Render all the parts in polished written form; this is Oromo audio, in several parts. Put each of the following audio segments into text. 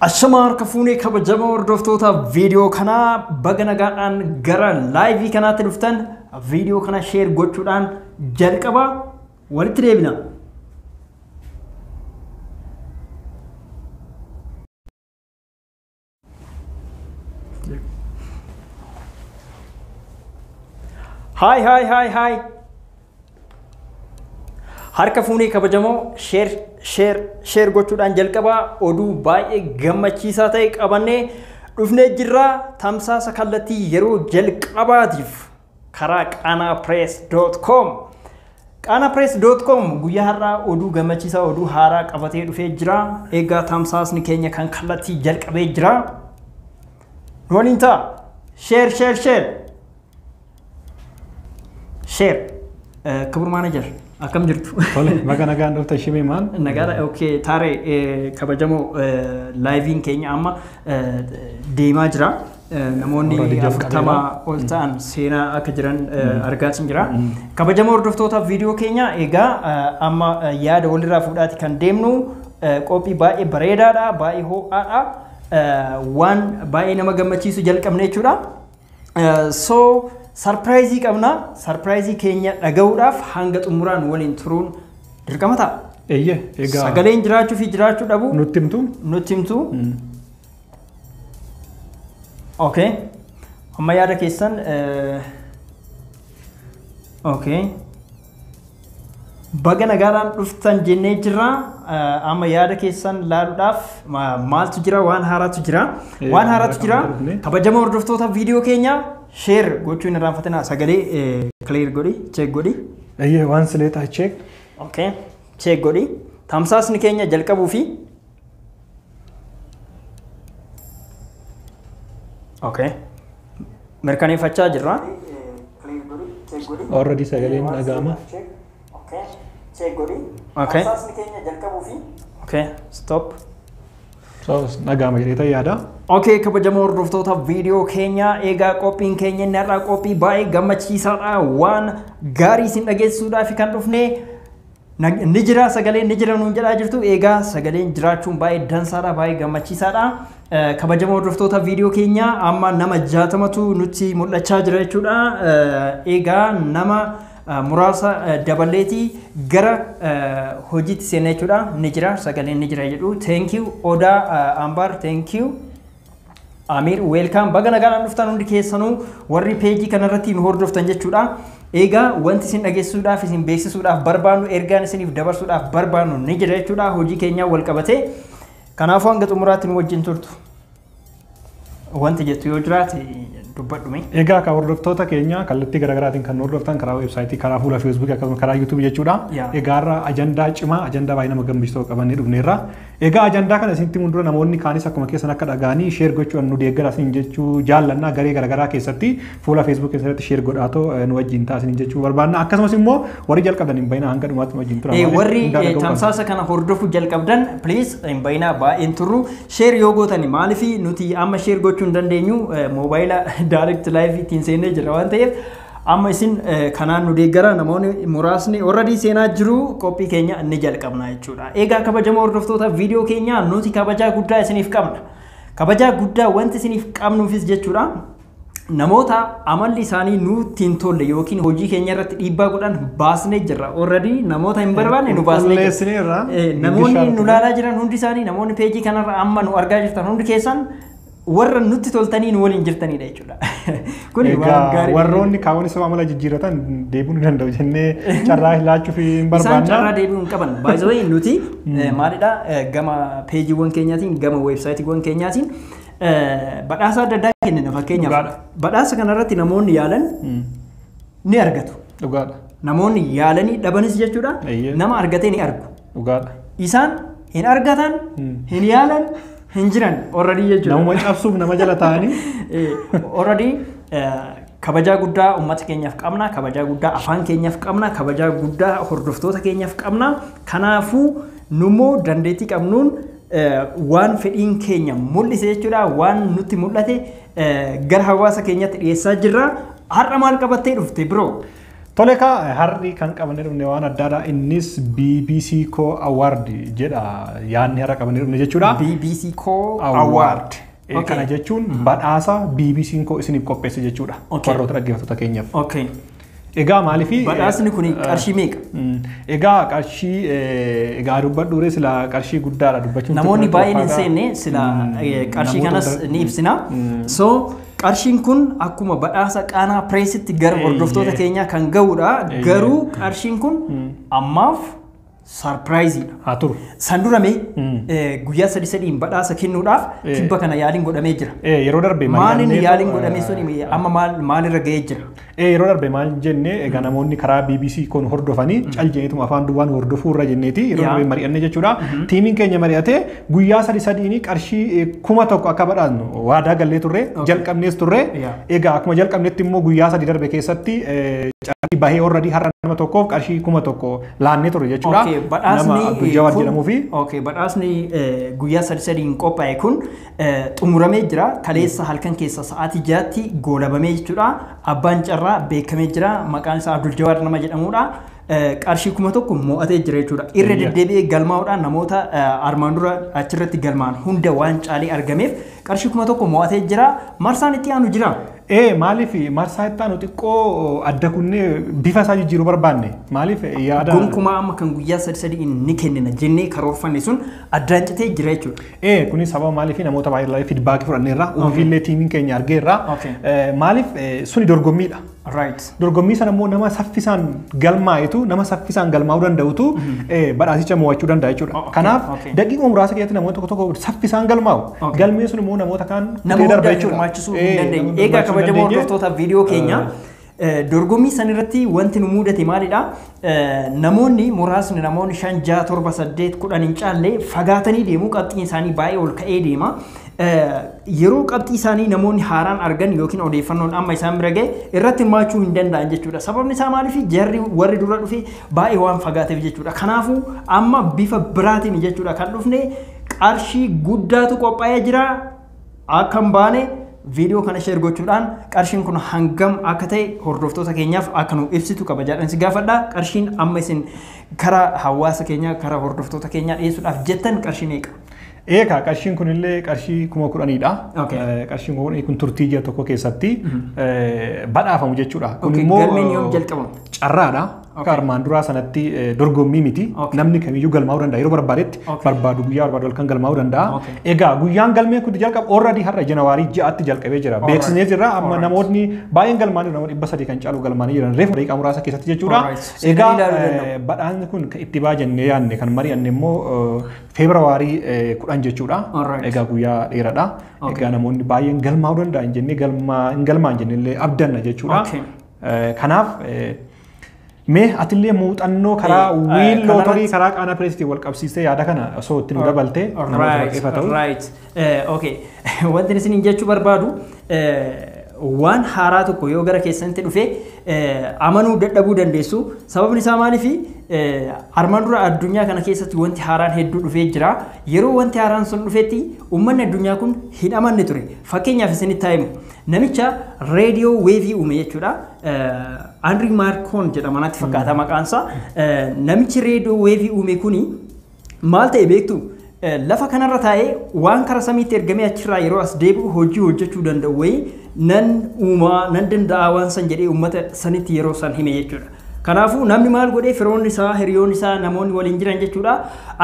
Ashamar kafuunee kabajamoo hordoftoota viidiyoo kanaa baga nagaadhaan gara laayivii kanaatti dhuftan viidiyoo kana sheer gochuudhaan jalqaba walitti deebina. Hi. Harka fuunee kabajamoo sheer gochuudhaan jalqaba oduu baay'ee gammachiisaa ta'e qabannee dhufnee jirra. Tamsaasa kallattii yeroo jalqabaatiif karaa qanapress.com qanapress.com guyyaa har'aa oduu gammachiisaa oduu haaraa qabatee dhufee jira. Egaa tamsaasni keenya kan kallattii jalqabee jira. Waliin ta'a sheer Kabur manager akkam jirtu? Tole, baga nagaan dhufta shimee maal? Nagaadha, okay. Taaree kabajamoo laayiviin keenya amma deemaa jira. Namoonni 40 ol ta'an seenaa akka jiran argaatiin jira. Kabajamoo hordoftoota viidiyoo keenya egaa amma yaada walirraa fuudhaati kan deemnu qophii baay'ee bareedaadha, baay'ee ho'aadha. Waan baay'ee nama gammachiisu jalqabne jechuudha. So sarpiraayizii qabna. Sarpiraayizii keenya dhaga'uudhaaf hanga xumuraan waliin turuun dirqama ta'a. Egaa sagaleen jiraachuu fi jiraachuu dhabu nutti himtu. Okay. Amma yaada keessan okay. Baga nagaadhaan dhuftan jennee jirra. Amma yaada keessan laaluudhaaf maaltu jira? Waan haaraatu jira. Kabajamoo hordoftoota viidiyoo keenya sheer gochuun irraan fatina sagalee clear godhi, check godhi. Waan sileetaa check. Okay. Check godhi. Tamsaasni keenya jalqabuu fi okay. Mirkaneeffachaa jirra. Already sagaleen dhaga'ama. Okay. Check godhi. Okay. Tamsaasni keenya jalqabuu fi okay. Stop. So dhaga'ama jedhee yaada. Okay, kabajamoo hordoftoota viidiyoo keenya egaa qophiin keenya inni har'aa qophii baay'ee gammachiisaadha. Waan gaarii isin dhageessisuudhaaf kan dhufne ni jira, sagaleen ni jira nuun jedhaa jirtu. Egaa sagaleen jiraachuun baay'ee dansaadha, baay'ee gammachiisaadha. Kabajamoo hordoftoota viidiyoo keenya amma nama 60tu nutti mul'achaa jira jechuudha. Egaa nama muraasa dabaleetii gara hojiitti seenaa jechuudha. Ni jira, sagaleen ni jira jedhu. Thank you Oda Ambar, thank you. Amir, welcome. Baga nagaadhaan dhuftan hundi keessanuu warri peejii kanarratti nu hordoftan jechuudha. Egaa wanti isin dhageessisuudhaaf isin beeksisuudhaaf barbaannu ergaan isiniif dabarsuudhaaf barbaannu ni jira jechuudha. Hojii keenyaa wal qabatee kanaafuu hanga xumuraatti nu wajjin turtu. Wanti jettu yoo jiraate dubbadhume. Egaa kan hordoftoota keenya kallattii garaagaraatiin kan hordoftan karaa weebsaayitii, karaa fuula feesbuukii akkasumas karaa yuutuubii jechuudha. Egaa irraa ajandaa cimaa, ajandaa baay'ee nama gammachiisu qabannee dhufneerra. Egaa ajandaa kana isinitti mundura namoonni kaanis akkuma keessan akka dhaga'anii sheer gochuudhaan nu deeggara isin jechuu jaallannaa garee garaagaraa keessatti fuula feesbuukii keessatti sheer godhaatoo nu wajjin taasisin jechuu barbaanna. Akkasumas immoo warri jalqabdan hin bayinaa hanga dhumaatti wajjin tura. Warri tamsaasa kana hordofuu jalqabdan please hin bayinaa baay'een turru sheer yoo gootani maaliif nuti amma sheer gochuu hin dandeenyu moobaayila direct live ittiin seenee jira waan ta'eef amma isin kanaan nu deeggara namoonni muraasni already seenaa jiru qophii keenya ni jalqabna jechuudha. Egaa kabajamoo hordoftoota viidiyoo keenya nuti kabajaa guddaa isiniif qabna. Kabajaa guddaa wanti isiniif qabnuufis jechuudha. Namoota amalli isaanii nutti hin tolle yookiin hojii keenya irratti dhiibbaa godhan baasnee jirra. Already namoota hin barbaanne nu baasnee jirra. Namoonni nu laalaa jiran hundi isaanii namoonni peejii kanarra amma nu argaa jirtan hundi keessan warra nutti toltanii nu waliin jirtanidha jechuudha. Kuni waan gaarii. Warroonni kaawwan isa amala jijjiiratan deebi'uu ni danda'u jennee carraa laachuuf hin barbaanna. Isaan carraa deebi'uu hin qaban. By the way nuti maalidha gama peejiiwwan keenyaatiin gama weebsaayitiiwwan keenyaatiin badhaasa adda addaa kennina fakkeenyaaf. Badhaasa kanarratti namoonni yaalan ni argatu. Dhugaadha. Namoonni yaalanii dhabanis jechuudha. Nama argatee ni argu. Dhugaadha. Isaan hin argatan hin yaalan hin jiran already jechuudha. Nama cabsuuf nama jala ta'anii already kabajaa guddaa uummata keenyaaf qabna, kabajaa guddaa afaan keenyaaf qabna, kabajaa guddaa hordoftoota keenyaaf qabna. Kanaafuu nummoo dandeettii qabnuun waan fedhiin keenya mul'ise jechuudha. Waan nutti mul'ate gara hawaasa keenyatti dhiyeessaa jirra. Har'a maal qabattee dhufte bro? Toleka harri kan qabannee dhufne waan addaadha. Innis BBC Co Award jedha. Yaadni har'a qabannee dhufne jechuudha. BBC Co Award. Kana jechuun badhaasa BBC'n ko isiniif qopheesse jechuudha. Warroota dhaggeeffattoota keenyaaf. Egaa maaliifi badhaasni kun qarshii meeqa? Egaa qarshii egaa dubbadhuure sila qarshii guddaadha dubbachuun. Namoonni baay'een hin seenne sila qarshii kanas ni ibsina. So qarshiin kun akkuma badhaasa qaanaa pireesitti gara hordoftoota keenyaa kan ga'udha. Garuu qarshiin kun ammaaf sarpiraayiziidha. Haa turu. San duramee guyyaa sadiin badhaasa kennuudhaaf kibba kana yaaliin godhamee jira. Yeroo darbe maaliin yaaliin godhamee suni amma maalirra ga'ee jira? Yeroo darbe maal jenne egaa namoonni karaa BBC kun hordofanii cal jenneetuma afaan duwwaan hordofuurra jenneeti yeroo darbe mari'anne jechuudha. Tiimiin keenya mari'atee guyyaa sadiin qarshii 1000 akka badhaasnu waadaa gallee turre jalqabnees turre. Egaa akkuma jalqabnetti immoo guyyaa 3 darbe keessatti carrii bahee already har'a nama tokkoof qarshii 1000 laannee turre jechuudha. Badhaasni guyyaa sadiin qophaa'e kun xumuramee jira. Kaleessa halkan keessa sa'aatii 6tti goolabamee jechuudha. Abbaan carraa beekamee jira. Maqaan isaa Abdul Jawaar nama jedhamudha. Qarshii 1000 mo'atee jira jechuudha. Irra deddeebi'ee galmaa'uudhaan namoota armaan dura achirratti galmaan hunda waan caalee argameef qarshii 1000 mo'atee jira. Marsaan itti aanu jira. Maaliif marsaa itti aanu xiqqoo adda kunnee bifa isaa jijjiiruu barbaanne maaliif yaada gonkumaa amma kan guyyaa sadiin ni kennina jennee karoorfanne sun addaan citee jira jechuudha. Kunis sababa maaliif namoota baay'ee feedback fudhanneerra ofiillee tiimiin keenya argeerra maaliif suni dorgommiidha. Dorgommii sana immoo nama saffisaan galmaa'etu nama saffisaan galmaa'uu danda'utu badhaasicha mo'achuu danda'a jechuudha. Kanaaf daqiiqaa muraasa keessatti namoota tokko saffisaan galmaa'u galmee sun immoo namoota kaan darba jechuudha. Egaa kabajamoo hordoftoota viidiyoo keenya dorgommii san irratti wanti nu mudate maalidha? Namoonni muraasni namoonni 5 6 7 8 10 hin caalle fagaatanii deemuu qabxiin isaanii baay'ee ol ka'ee deema. Yeroo qabxii isaanii namoonni haaraan argan yookiin odeeffannoon amma isaan bira ga'e irratti hirmaachuu hin danda'an jechuudha. Sababni isaa maaliif jarri warri dura dhufe baay'ee waan fagaateef jechuudha. Kanaafuu amma bifa biraatiin jechuudha kan dhufne qarshii guddaatu qophaa'ee jira. Akka hin baane viidiyoo kana share gochuudhaan qarshiin kun hangam akka ta'e hordoftoota keenyaaf akka nu ibsitu kabajaadhaan si gaafadha. Qarshiin amma isin karaa hawaasa keenyaa karaa hordoftoota keenyaa dhiyeessuudhaaf jettan qarshiin meeqa? Qarshiin kunillee qarshii 10,000dha. Qarshiin kun turtii ji'a tokko keessatti badhaafamu jechuudha. Kun immoo galmeen yoom jalqabamu? Carraadha. Akka armaan duraa sanatti dorgommii miti. Namni kamiyyuu galmaa'uu danda'a. Yeroo barbaadetti barbaadu guyyaa barbaadu halkan galmaa'uu danda'a. Egaa guyyaan galmee kun jalqabu already har'a Janawaarii 6tti jalqabee jira. Beeksisnee jirra amma namoonni baay'een galmaanii namoota 300 kan caalu galmaanii jiran reefu daqiiqaa muraasa keessatti jechuudha. Egaa badhaasni kun itti baajannee yaadne kan mari'anne immoo Feebruwaarii 10 jechuudha. Egaa guyyaa dheeraadha. Egaa namoonni baay'een galmaa'uu danda'an jennee galmaan jennee abdanna jechuudha. Kanaaf mee atillee muuxannoo karaa wiil lootorii karaa qaana pireesitii wal qabsiistee yaada kana osoo itti nu dabaltee namoota dhaggeeffatu. Wanti isin jechuu barbaadu waan haaraa tokko yoo gara keessanitti dhufe amanuu dadhabuu dandeessu. Sababni isaa maaliif armaan dura addunyaa kana keessatti wanti haaraan hedduu dhufee jira. Yeroo wanti haaraan sun dhufetti uummanni addunyaa kun hin amanne ture. Fakkeenyaaf isinitti himu namicha reediyoo weevii uume jechuudha. Andrii Maarkoon jedhama natti fakkaata maqaansaa. Namichi reediyoo weevii uume kuni maal ta'e beektu? Lafa kanarra taa'ee waan karaa samiitti ergamee achirraa yeroo as deebi'u hojii hojjechuu danda'u wayii nan uumaa nan danda'a waan san jedhee uummata sanitti yeroo san hime jechuudha. Kanaafuu namni maal godhee firoonni isaa hiriyoonni isaa namoonni waliin jiran jechuudha.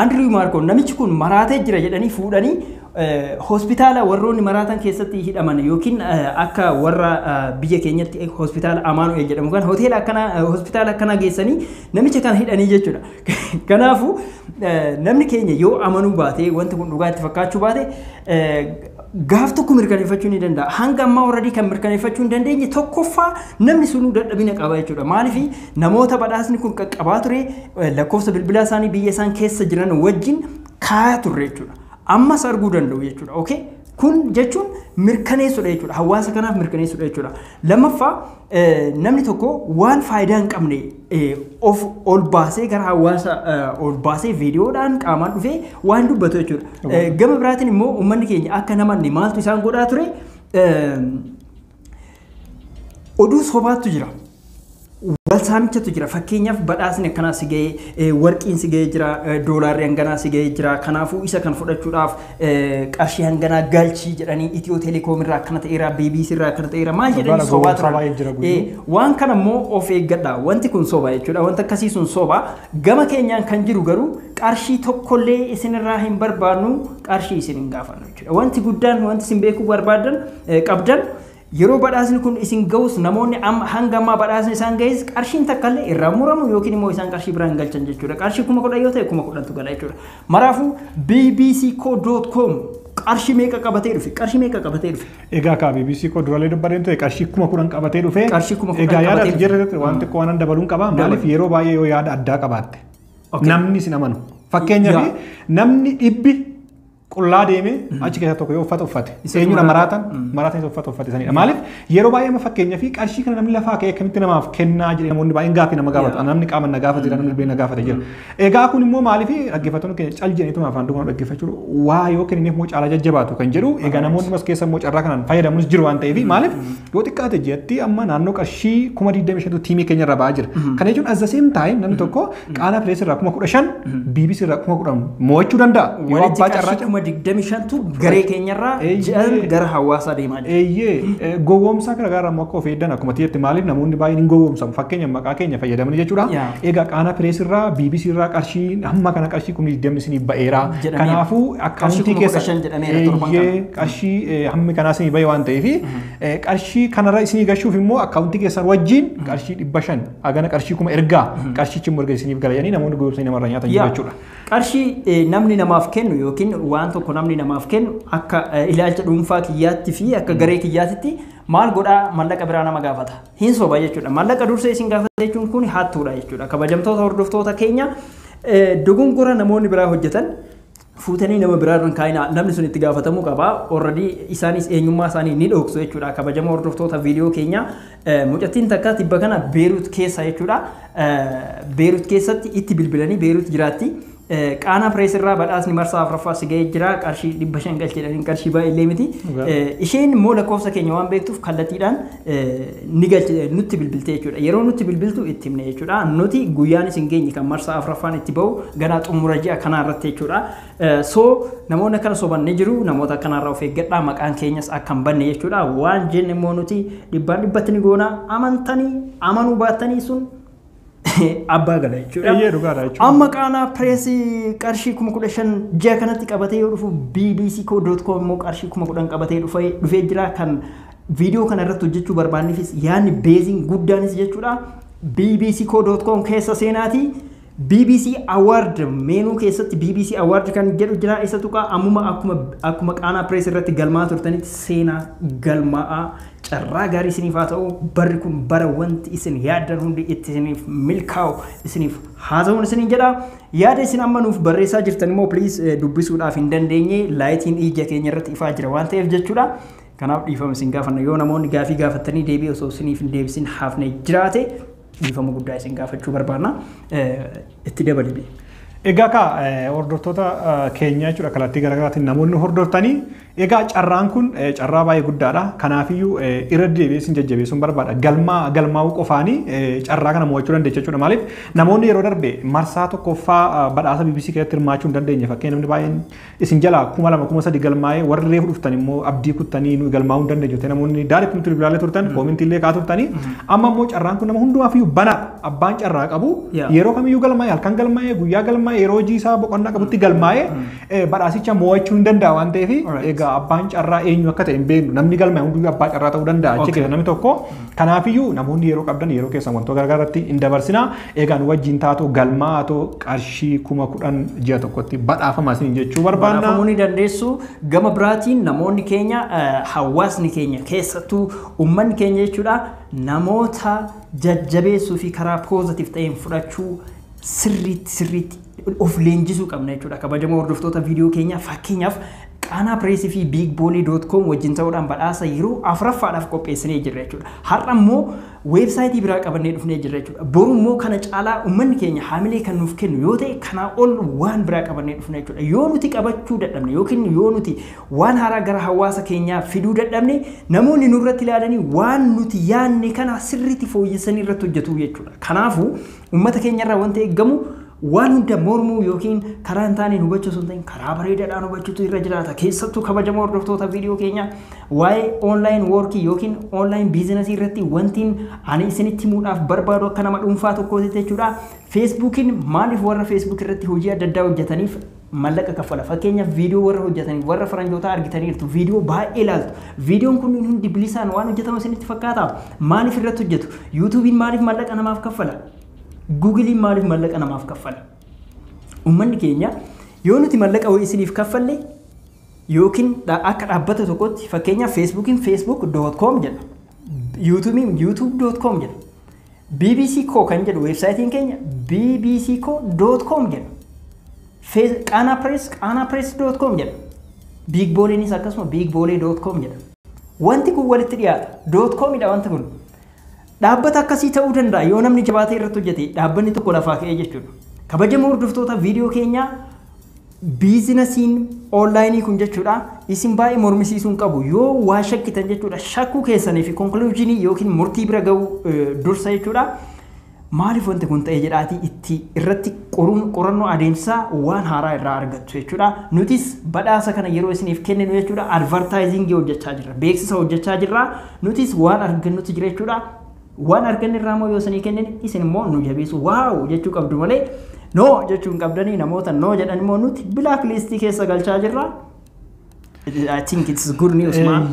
Andrii Maarkoon namichi kun maraatee jira jedhanii fuudhanii hospitaala warroonni maraatan keessatti hidhaman yookiin akka warra biyya keenyatti hospitaala Amaanu'eel jedhamu kan hoteela akkana hospitaala akkana geessanii namicha kana hidhanii jechuudha. Kanaafuu namni keenya yoo amanuu baate wanti kun dhugaa itti fakkaachuu baate gaaf tokko mirkaneeffachuu ni danda'a. Hanga ammaa already kan mirkaneeffachuu hin dandeenye tokkoffaa namni sunuu dadhabina qaba jechuudha. Maaliif namoota badhaasni kun qaqqabaa ture lakkoofsa bilbilaa isaanii biyya isaan keessa jiran wajjin kaayaa turre jechuudha. Ammas arguu danda'u jechuudha. Kun jechuun mirkaneessuudha jechuudha. Hawaasa kanaaf mirkaneessuudha jechuudha. Lammaffaa namni tokko waan faayidaa hin qabne of ol baasee gara hawaasa ol baasee viidiyoodhaan qaamaan dhufee waan dubbatu jechuudha. Gama biraatiin immoo uummanni keenya akka namanni maaltu isaan godhaa ture oduu sobaatu jira. walsaamichatu jira fakkeenyaaf badhaasni akkanaa si ga'ee warqiin si ga'ee jira doolaarri hanganaa si ga'ee jira kanaafuu isa kan fudhachuudhaaf qarshii hanganaa galchii jedhanii Itiyoo Telekoom irraa akkana ta'eera BBC irraa akkana ta'eera maal jedhanii sobaa turan waan kana immoo of eeggadha wanti kun soba jechuudha wanta akkasii sun soba gama keenyaan kan jiru garuu qarshii tokkollee isinirraa hin barbaannu qarshii isin hin gaafannu jechuudha wanti guddaan wanti isin beekuu barbaadan qabdan yeroo badhaasni kun isin ga'us namoonni hanga ammaa badhaasni isaan ga'es qarshiin takkallee irraa muramu yookiin immoo isaan qarshii biraan galchan jechuudha qarshii 10,000 yoo ta'e 10,000tu gala jechuudha maraafuu bbcco.com qarshii meeqa qabatee dhufe qarshii meeqa qabatee dhufe egaa ka BBC ko duraalee dubbateen ta'e qarshii 10,000 qabatee dhufe qarshii 10,000 egaa yaada jirre wanti ko waan dabaluun qaba maaliif yeroo baay'ee yoo yaada addaa qabaatte namni sin amanu fakkeenyaaf namni dhibbi qullaa deeme achi keessa tokko yoo uffata uffate eenyudha maraatan uffata uffate sanidha maaliif yeroo baay'ee fakkeenyaa fi qarshii kana namni lafaa ka'ee akkamitti namaaf kennaa jedhee namoonni baay'een gaaffii nama gaafatu namni qaama na gaafate jira namni beena gaafate jira egaa kun immoo maaliif dhaggeeffattoonni keenya cal jedhaniituma afaan dhugaa dhaggeeffachuu waa yoo kennineef moo caalaa jajjabaatu kan jedhu egaa namoonni mas keessa moo carraa kanaan fayyadamuus jiru waan ta'eef maaliif yoo xiqqaate jetti amma naannoo qarshii 25,000 tiimii keenya irra ba'aa jira kana jechuun as the same time namni tokko qaana pirees irraa 15,000 BBC irraa 10,000 mo'achuu danda'a yoo abbaa carraa 25tu garee keenyarraa jedhan gara hawaasaa deemaa jira. Eeyyee gowwoomsaa gara garaa akka of eegdan akkuma tiyetti maaliif namoonni baay'een hin gowwoomsamu fakkeenya maqaa keenya fayyadamanii jechuudha. Egaa qaana pirees irraa BBC irraa qarshii hamma kana qarshii 20 isinii ba'eera. Kanaafuu akkaawuntii keessa qarshii hammi kanaa isinii ba'e waan ta'eef qarshii kanarra isinii gashuuf immoo akkaawuntii keessan wajjin qarshii 500 hagana qarshii 1,000 ergaa qarshichi immoo erga isiniif galayanii namoonni gowwoomsanii namarraa nyaatan jechuudha. Qarshii namni namaaf kennu yookiin waan tokko namni namaaf kennu akka ilaalcha dhuunfaa kiyyaatti fi akka garee kiyyaatitti maal godhaa mallaqa biraa nama gaafata hin soba jechuudha mallaqa dursee isin gaafata jechuun kun hattuudha jechuudha kabajamtoota hordoftoota keenya dogongora namoonni biraa hojjetan fuutanii nama biraa irraan kaayina namni sun itti gaafatamuu qaba already isaanis eenyummaa isaanii ni dhoksu jechuudha kabajama hordoftoota viidiyoo keenya mucattiin takka tibba kana Beerut keessa jechuudha Beerut keessatti itti bilbilanii Beerut jiraatti qaana pirees irraa badhaasni marsaa afuraffaa si ga'ee jira qarshii 500 galcheedhaan qarshii baay'ee miti isheen immoo lakkoofsa keenya waan beektuuf kallattiidhaan ni galche nutti bilbilte jechuudha yeroo nutti bilbiltu itti himne jechuudha nuti guyyaan isin geenye kan marsaa afuraffaan itti ba'u ganaa xumura ji'a kanaa irratti jechuudha so namoonni akkana soban ni jiru namoota akkanarraa of eeggadhaa maqaan keenyas akka hin banne jechuudha waan jenne immoo nuti dhibbaan dhibbatti ni goona amantanii amanuu baattanii sun abbaa gala jechuudha. Amma qaana pireesii qarshii 15,000 ji'a kanatti qabatee yoo dhufu bbcco.com immoo qarshii 10,000 qabatee dhufee jira kan viidiyoo kana irratti hojjechuu barbaanneefis yaadni beeziin guddaanis jechuudha. bbcco.com keessa seenaati. BBC Award meenuu keessatti BBC Award kan jedhu jira isa tuqaa ammuma akkuma qaana pirees irratti galmaa turtanitti seenaa galmaa carraa gaarii isiniif haa ta'u barri kun bara wanti isin yaaddan hundi itti isiniif milkaa'u isiniif haa ta'uun isiniin jedha yaada isin amma nuuf barreessaa jirtan immoo please dubbisuudhaaf hin dandeenye laayitiin ija keenya irratti ifaa jira waan ta'eef jechuudha kanaaf dhiifama isin gaafanna yoo namoonni gaafii gaafattanii deebii osoo isiniif hin deebisin hafne jiraate dhiifama guddaa isin gaafachuu barbaanna itti dabalibe. Egaa ka hordoftoota keenya jechuudha kallattii garaagaraatiin namoonni hordoftanii egaa carraan kun carraa baay'ee guddaadha kanaafiyyuu irra deebi'ee jajjabeessuun barbaada galmaa'uu qofaanii carraa kana mo'achuu dandeenya jechuudha maaliif namoonni yeroo darbe marsaa tokkoffaa badhaasa BBC keessatti hirmaachuu hin dandeenye fakkeenya namni baay'een isin jalaa 2,000 galmaa'ee warri reefu dhuftan immoo abdii kuttanii nu galmaa'uu hin dandeenye jettee namoonni daariitti nuti bilbilaalee turtan koomintiillee kaa turtanii amma immoo carraan kun nama hundumaafiyyuu banaadha abbaan carraa qabu yeroo kamiyyuu galmaa'ee halkan galmaa'ee guyyaa galmaa'ee yeroo hojii isaa boqonnaa qabutti galmaa'ee badhaasicha mo'achuu hin danda'a waan ta'eef egaa abbaan carraa eenyu akka ta'e hin beeknu namni galmaa'e hundumaa abbaa carraa ta'uu danda'a achi keessa namni tokko kanaafiyyuu namoonni yeroo qabdan yeroo keessan wantoota garaagaraatti hin dabarsinaa egaa nu wajjin taatoo galmaa'atoo qarshii 10,000 ji'a tokkotti badhaafamaa isin jechuu barbaanna. Badhaafamuu ni dandeessu gama biraatiin namoonni keenya hawaasni keenya keessattuu uummanni keenya jechuudha namoota jajjabeessuu fi karaa poozitiif ta'een fudhachuu sirriitti of leenjisuu qabna jechuudha kabajamoo hordoftoota viidiyoo keenya fakkeenyaaf qaanaa pireesii fi biigboolii.com wajjin ta'uudhaan badhaasa yeroo afuraffaadhaaf qopheessinee jirra jechuudha. Har'a immoo weebsaayitii biraa qabannee dhufnee jirra jechuudha. Boru immoo kana caalaa uummanni keenya haamilee kan nuuf kennu yoo ta'e kanaa ol waan biraa qabannee dhufnee jechuudha. Yoo nuti qabachuu dadhabne yookiin yoo nuti waan haaraa gara hawaasa keenyaa fiduu dadhabne namoonni nurratti ilaalanii waan nuti yaanne kana sirriitti fooyyessanii irratti hojjetu jechuudha. Kanaafuu uummata keenyarraa wanti eeggamu waan hunda mormuu yookiin karaa hin taane hubachuu sun ta'in karaa bareedaadhaan hubachuutu irra jiraata. Keessattuu kabajamoo hordoftoota viidiyoo keenya waa'ee online workii yookiin online biizinasii irratti wantiin ani isinitti himuudhaaf barbaadu akka nama dhuunfaa tokkooti jechuudha. Feesbuukiin maaliif warra Feesbuuk irratti hojii adda addaa hojjetaniif mallaqa kaffala. Fakkeenyaaf viidiyoo warra hojjetaniif warra faranjoota argitaniirtu viidiyoo baay'ee ilaaltu. Viidiyoon kun hundi bilisaan waan hojjetamu isinitti fakkaata. Maaliif irratti hojjetu? YouTubein maaliif mallaqa namaaf kaffala? Googlein maaliif mallaqa namaaf kaffala? Uummanni keenya yoo nuti mallaqa wayii isiniif kaffalle yookiin akka dhaabbata tokkotti fakkeenyaaf Feesbuukiin facebook.com jedha. YouTubein youtube.com jedha. BBC Co kan jedhu weebsaayitiin keenya bbcco.com jedha. qaanapress.com jedha. Biigbooliinis akkasuma biigboolii.com jedha. Wanti kun walitti dhiyaata. .com dha wanti kun. Dhaabbata akkasii ta'uu danda'a yoo namni jabaatee irratti hojjete dhaabbanni tokko lafaa ka'ee jechuudha. Kabajamoo hordoftoota viidiyoo keenyaa biizinasiin onlaayinii kun jechuudha isin baay'ee mormisiisuun qabu yoo waa shakkitan jechuudha shakkuu keessanii fi konkluuzinii yookiin murtii bira ga'uu dursa jechuudha. Maaliif wanti kun ta'ee jedhaatii itti irratti qorannoo adeemsaa waan haaraa irraa argattu jechuudha. Nutis badhaasa kana yeroo isiniif kenninu jechuudha advertaayizingii hojjechaa jirra. Beeksisa hojjechaa jirra. Nutis waan argannutti jira jechuudha. Waan arganne irraa immoo yoo isinii kennin isin immoo nu jabeessu waaw jechuu qabdu malee no jechuun qabdanii namoota no jedhan immoo nuti black listii keessa galchaa jirra. I think it's good news man.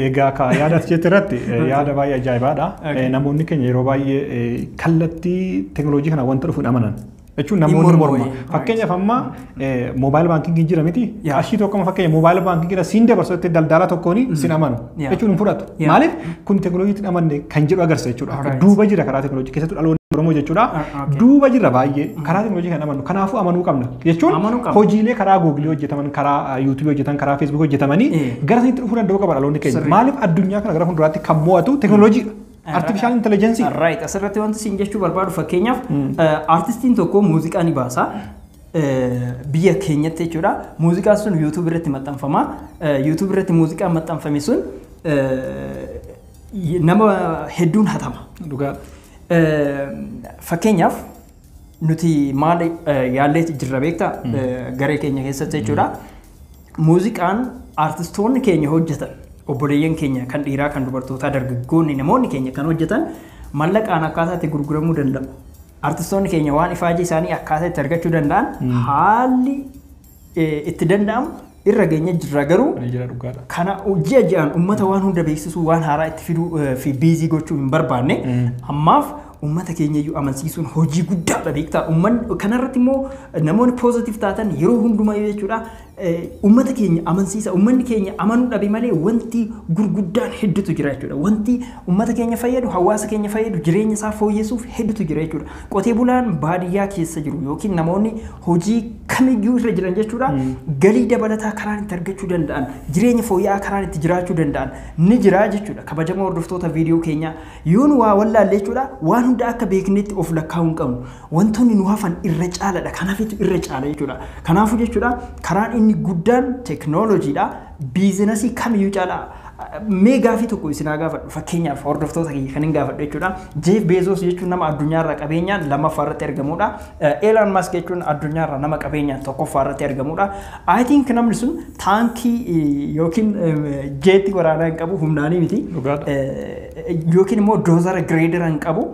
Egaa ka yaada jetirratti yaada baay'ee ajaa'ibaadha. Namoonni keenya yeroo baay'ee kallattii teknooloojii kana wanta dhufuun amanan. Jechuun namoonni morma. Fakkeenyaaf amma moobaayil baankiingii jira miti. Qarshii tokko fakkeenya moobaayil baankiingii siin dabarsutti daldala tokkoon sin amanu. Jechuun hin fudhatu. Maaliif kun teknooloojiitti amanne kan jedhu agarsiisa jechuudha. Duuba jira karaa teknooloojii keessatti dhaloonni Oromoo jechuudha. Duuba jira baay'ee karaa teknooloojii kan amanu. Kanaafuu amanuu qabna. Jechuun hojiilee karaa Google hojjetaman, karaa YouTube hojjetan, karaa Facebook hojjetamanii gara sanitti dhufuu danda'u qaba dhaloonni keenya. Maaliif addunyaa kana gara fuulduraatti kan mo'atu teknooloojiidha. Artificial intelligence. Right. Asirratti wanti siin jechuu barbaadu fakkeenyaaf artistiin tokko muuziqaa ni baasa. Biyya keenyatti jechuudha. Muuziqaa sun YouTube irratti maxxanfama. YouTube irratti muuziqaa maxxanfame sun nama hedduun hatama. Dhugaa. Fakkeenyaaf nuti maal yaallee jirra beektaa garee keenya keessatti jechuudha. Muuziqaan artistoonni keenya hojjetan obboleeyyan keenya kan dhiiraa kan dubartootaa dargaggoonni namoonni keenya kan hojjetan mallaqaan akkaataa itti gurguramuu danda'u. Artistoonni keenya waan ifaajii isaanii akkaataa itti argachuu danda'an haalli itti danda'amu irra geenye jirra garuu kana ji'a ji'aan uummata waan hunda beeksisuu waan haaraa itti fiduu fi biizii gochuu hin barbaanne ammaaf ummata keenya iyyuu amansiisuun hojii guddaadha beektaa. Uummanni kanarratti immoo namoonni poozitiif taatan yeroo hundumaa jechuudha ummata keenya amansiisa. Uummanni keenya amanuu dhabe malee wanti gurguddaan hedduutu jira jechuudha. Wanti ummata keenya fayyadu, hawaasa keenya fayyadu, jireenya isaa fooyyessuuf hedduutu jira jechuudha. Qotee bulaan baadiyyaa keessa jiru yookiin namoonni hojii kamiyyuu irra jiran jechuudha galii dabalataa karaan itti argachuu danda'an, jireenya fooyya'aa karaan itti jiraachuu danda'an ni jira jechuudha. Kabajamoo hordoftoota viidiyoo keenyaa yoo nu waa wallaalle jechuudha waan hunda akka beeknetti of lakkaa'uun qabnu. Wantoonni nu hafan irra caaladha. Kanaafitu irra caala jechuudha. Kanaafuu jechuudha karaan inni guddaan teknooloojiidha. Biizinasii kamiyyuu caala. Meegaa fi tokko isin gaafadhu fakkeenyaaf hordoftoota kiyya kan hin gaafadhu jechuudha. Jeef Beezos jechuun nama addunyaarra qabeenyaan lammaffaa irratti argamudha. Elon Musk jechuun addunyaarra nama qabeenyaan tokkoffaa irratti argamudha. I think namni sun taankii yookiin jeetti waraanaa hin qabu humnaanii miti. Yookiin immoo doozara gireedara hin qabu.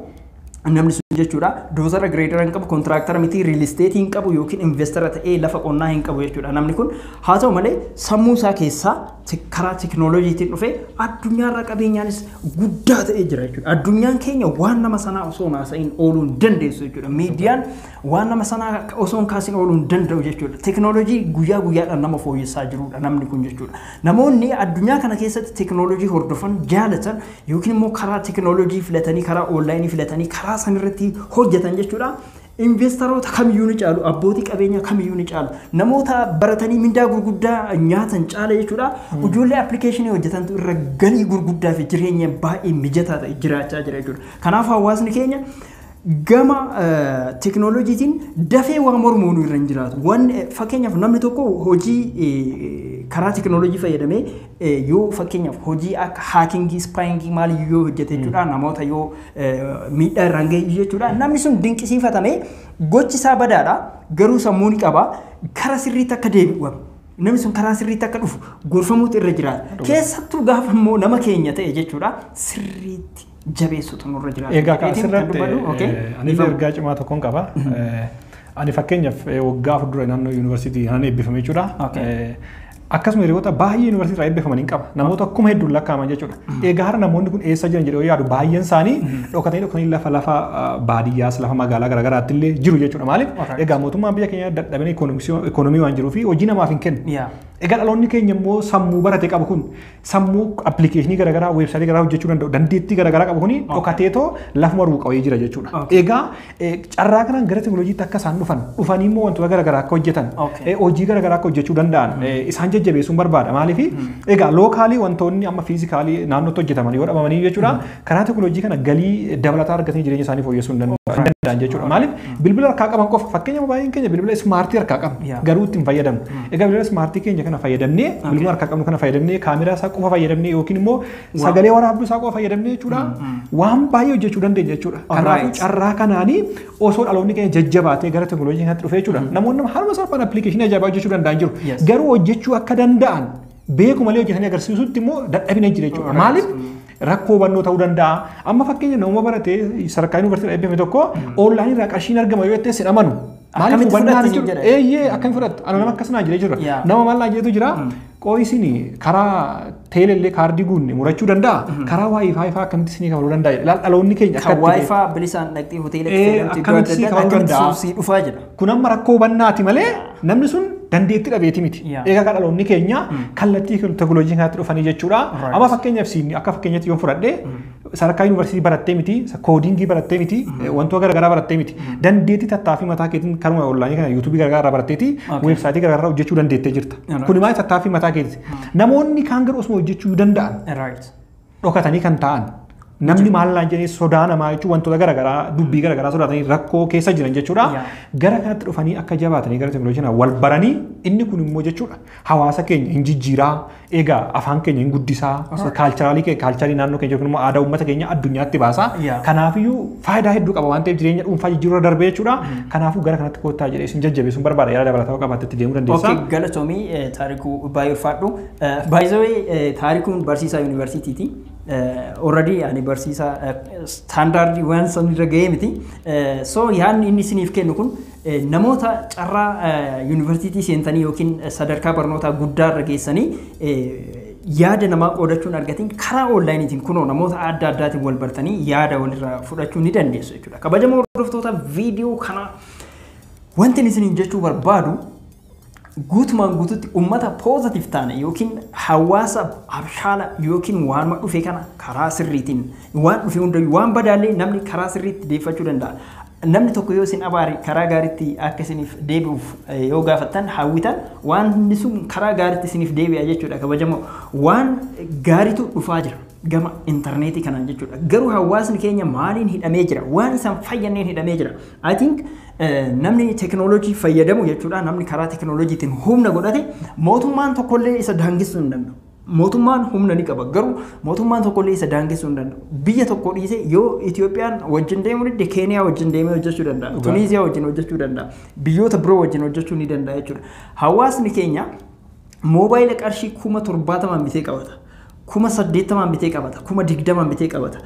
Namni sun jechuudha doozara gireedara hin qabu, kontiraaktara miti, riil isteetii hin qabu yookiin investara ta'ee lafa qonnaa hin qabu jechuudha. Namni kun haa ta'u malee sammuu isaa keessaa karaa teknooloojiitiin dhufee addunyaarra qabeenyaanis guddaa ta'ee jira jechuudha. Addunyaan keenya waan nama sanaa osoo haasa'in ooluu hin dandeessu jechuudha. Miidiyaan waan nama sanaa osoo hin kaasin ooluu hin danda'u jechuudha. Teknooloojii guyyaa guyyaadhaan nama fooyyessaa jirudha namni kun jechuudha. Namoonni addunyaa kana keessatti teknooloojii hordofan jaalatan yookiin immoo karaa teknooloojii filatanii karaa onlaayinii filatanii karaa sanirratti hojjetan jechuudha. investoroota kamiyyuu ni caalu abbootii qabeenyaa kamiyyuu ni caalu namoota baratanii mindaa gurguddaa nyaatan caala jechuudha ijoollee appilikeeshinii hojjetantu irra galii gurguddaa fi jireenya baay'ee mijataa ta'e jiraachaa jira jechuudha kanaaf hawaasni keenya gama teknooloojiitiin dafee waa mormuun irra hin jiraatu waan fakkeenyaaf namni tokko hojii karaa teknooloojii fayyadamee yoo fakkeenyaaf hojii akka haakingii spaayingii maal yoo hojjete jechuudha namoota yoo miidhaa irraan ga'e jechuudha namni sun dinqisiifatamee gochi isaa badaadha garuu sammuu ni qaba karaa sirriitti akka deebi'u namni sun karaa sirriitti akka dhufu gorfamuutu irra jiraata keessattuu gaafa immoo nama keenya ta'e jechuudha sirriitti jabeessutu nurra jiraata. Egaa asirratti ani ergaa cimaa tokkoon qaba. Ani fakkeenyaaf waggaa fuuldura naannoo yuunivarsiitii naan eebbifame jechuudha. Akkasuma hiriyoota baay'ee yuunivarsiitii irraa eebbifamanii qaba. Namoota akkuma hedduun lakkaa'aman jechuudha. Egaa har'a namoonni kun eessa jiran jedhee yaadu baay'een isaanii dhokatanii lafa baadiyyaas lafa magaalaa garaagaraatti illee jiru jechuudha. Maaliif? Egaa mootummaan biyya keenya dadhabanii ikoonomii waan jiruuf hojii namaaf hin kennu. Egaa dhaloonni keenya immoo sammuu barate qabu kun sammuu appilikeeshinii garaagaraa weebsaayitii garaagaraa hojjechuu danda'u dandeettii garaagaraa qabu kuni dhokateetoo lafuma ruu qabee jira jechuudha. Egaa carraa kanaan gara teknooloojiitti akka isaan dhufanii immoo wantoota garaagaraa akka hojjetan hojii garaagaraa akka hojjechuu danda'an isaan jajjabeessuun barbaada. Maaliif? Egaa lookaalii wantoonni amma fiizikaalii naannootti hojjetaman yoo dhabamanii jechuudha karaa teknooloojii kana galii dabalataa argatanii jireenya isaanii fooyyessuu hin danda'an jechuudha. Maaliif? Bilbila harkaa qaban qofa fakkeenyaaf baay'een keenya bilbila ismaartii harkaa qabna garuu ittiin fayyadamnu. Egaa bilbila ismaartii keenya kana fayyadamnee bilbila harkaa qabnu kana fayyadamnee kaameraa isaa qofa fayyadamnee yookiin immoo sagalee waraabduu isaa qofa fayyadamnee jechuudha waan baay'ee hojjechuu dandeenya jechuudha. Kanaafuu carraa kanaanii osoo dhaloonni keenya jajjabaatee gara teknooloojii kanatti dhufee jechuudha namoonni haaluma salphaan appilikeeshinii ajaa'ibaa hojjechuu danda'an jiru garuu hojjechuu akka danda'an beeku malee hojjetanii agarsiisutti immoo dadhabina jira jechuudha. Maaliif? Rakkoo hubannoo ta'uu danda'a. Amma fakkeenya nama baratee sadarkaa yuunivarsiitii eebbifame tokko oonlaayinii irraa qarshiin argama yoo jettees hin amanu. Maaliif hubannaan jechuudha? Akkamitti fudhattu? Ana nama akkasii naan jedhee jira. Nama maal naan jedhetu jira. Qo'isini karaa teeleellee kaardii guunne murachuu danda'a. Karaa waayifaa ifaa akkamitti isinii kabaluu danda'a? Dhaloonni keenya akkamitti waayifaa bilisaan dhaqxee hoteela akkamitti kabaluu danda'a? Kun amma rakkoo hubannaati malee namni sun dandeettii dhabeeti miti. Egaa dhaloonni keenya kallattii teknooloojii kanatti dhufanii jechuudha. Amma fakkeenyaaf siin akka fakkeenyatti yoo fudhadhe sadarkaa yuunivarsiitii barattee miti, koodiingii barattee miti, wantoota garaagaraa barattee miti. Dandeettii tattaaffii mataa keetiin karuma onlaayinii kana yuutuubii garaagaraa baratteeti weebsaayitii garaagaraa hojjechuu dandeettee jirta. Kun maali tattaaffii mataa keetii. Namoonni kaan garuu osuma hojjechuu danda'an dhokatanii kan ta'an namni maallaan jedhee sodaa namaa jechuun wantoota garaagaraa dubbii garaagaraa sodaatanii rakkoo keessa jiran jechuudha. Gara kanatti dhufanii akka jabaatanii gara teknooloojii wal baranii inni kun immoo jechuudha hawaasa keenya hin jijjiiraa egaa afaan keenya hin guddisaa kaalcharii naannoo keenya yookiin immoo aadaa uummata keenya addunyaatti baasaa. Kanaafiyyuu faayidaa hedduu qaba waan ta'eef jireenya dhuunfaa jijjiiruu darbee jechuudha. Kanaafuu gara kanatti koottaa jedhee isin jajjabeessuun barbaada yaada dabalataa qabaattee deemuu dandeessaa. Galatoomii taarikuu baay'ee ulfaadhu. Baay'ee taarikuun barsiisaa yuunivarsiitiiti. Already ani barsiisa standardii waan sanirra ga'ee miti. So yaadni inni isiniif kennu kun namoota carraa yuunivarsiitii seentanii yookiin sadarkaa barnootaa guddaarra geessanii yaada namaa qoodachuun argatiin karaa onlaayiniitiin kunoo namoota adda addaatiin wal bartanii yaada walirraa fudhachuu ni dandeessu jechuudha. Kabajamoo hordoftoota viidiyoo kana wanti isiniin jechuu barbaadu guutumaan guututti ummata positive taane yookiin hawaasa abshaala yookiin waan dhufe kana karaa sirriitiin waan dhufe hundayyuu waan badaallee namni karaa sirriitti deeffachuu danda'a. Namni tokko yoo isin abaare karaa gaariitti akka isiniif deebi'uuf yoo gaafattan hawwitan waan sun karaa gaariitti isiniif deebi'a jechuudha. Kabajamoo waan gaariitu dhufaa jira gama intarneetii kanaan jechuudha. Garuu hawaasni keenya maaliin hidhamee jira? Waan isaan fayyanneen hidhamee jira. I think namni teknooloojii fayyadamu jechuudha. Namni karaa teknooloojiitiin humna godhate mootummaan tokkollee isa daangessuu hin danda'u. Mootummaan humna ni qaba garuu mootummaan tokkollee isa daangessuu hin danda'u. Biyya tokko dhiisee yoo Itoophiyaan wajjin deemuu didde Keeniyaa wajjin deemee hojjechuu danda'a. Tuniiziyaa wajjin hojjechuu danda'a. Biyyoota biroo wajjin hojjechuu ni danda'a jechuudha. Hawaasni keenya moobaayila qarshii 70,000 bitee qabata. 80,000 bitee qabata. 20,000 bitee qabata.